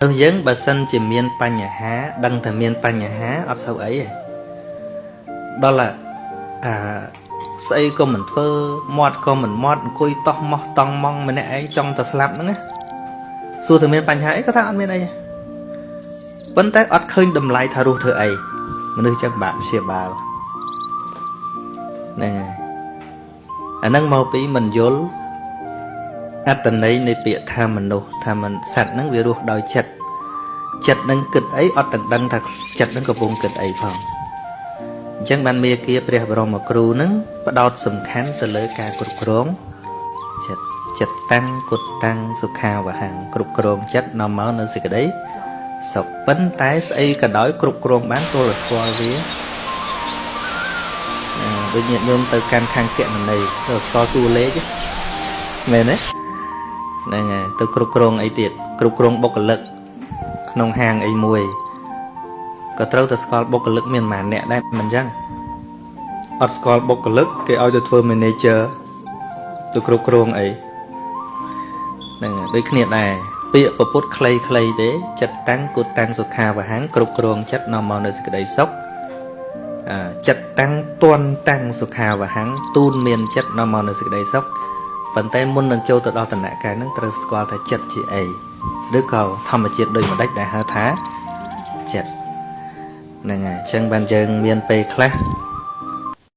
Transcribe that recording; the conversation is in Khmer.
យើងបើសិនជាមានបញ្ហាដឹងតែមានបញ្ហាអត់សូវអីទេដល់ស្អីក៏មិនធ្វើមាត់ក៏មិនមាត់អង្គុយតោះម៉ោះតង់ម៉ងម្នាក់ឯងចង់តែស្លាប់ហ្នឹងណាសួរតែមានបញ្ហាអីក៏ថាអត់មានអីប៉ុន្តែអត់ឃើញតម្លៃថារស់ធ្វើអីមនុស្សចឹងបាក់ព្យាបាលហ្នឹងហើយអាហ្នឹងមកពីមិនយល់អត្តន័យនៃពាក្យថាមនុស្សថាមិនសត្វហ្នឹងវារស់ដោយចិត្តហ្នឹងគិតអីអត់ដឹងថាចិត្តហ្នឹងកំពុងគិតអីផងអញ្ចឹងបានមេគាព្រះបរមគ្រូហ្នឹងផ្ដោតសំខាន់ទៅលើការគ្រប់គ្រងចិត្តតាំងគុតតាំងសុខាវហੰគ្រប់គ្រងចិត្តនាំមកនៅសេចក្តីសុខប៉ុន្តែស្អីក៏ដោយគ្រប់គ្រងបានចូលស្គាល់វាដូចញាតិញោមទៅកាន់ខាងគណនេយ្យទៅស្គាល់តួលេខមែនទេហ្នឹងហើយទៅគ្រប់គ្រងអីទៀតគ្រប់គ្រងបុគ្គលិកក្នុងហាងអីមួយក៏ត្រូវតែស្គាល់បុគ្គលិកមានប៉ុន្មានអ្នកដែរមិនអញ្ចឹងអត់ស្គាល់បុគ្គលិកគេឲ្យទៅធ្វើ manager ទៅគ្រប់គ្រងអីហ្នឹងដូចគ្នាដែរពាក្យពុទ្ធខ្លីៗទេចិត្តតាំងគុតតាំងសុខាវហੰគ្រប់គ្រងចិត្តនាំមកនៅសេចក្តីសុខចិត្តតាំងទន់តាំងសុខាវហੰទូនមានចិត្តនាំមកនៅសេចក្តីសុខប៉ុន្តែមុននឹងចូលទៅដល់ដំណាក់កាលហ្នឹងត្រូវស្គាល់ថាចិត្តជាអីឬក៏ធម្មជាតិដូចម្ដេចដែលហៅថាចិត្តហ្នឹងហើយអញ្ចឹងបានយើងមានពេលខ្លះ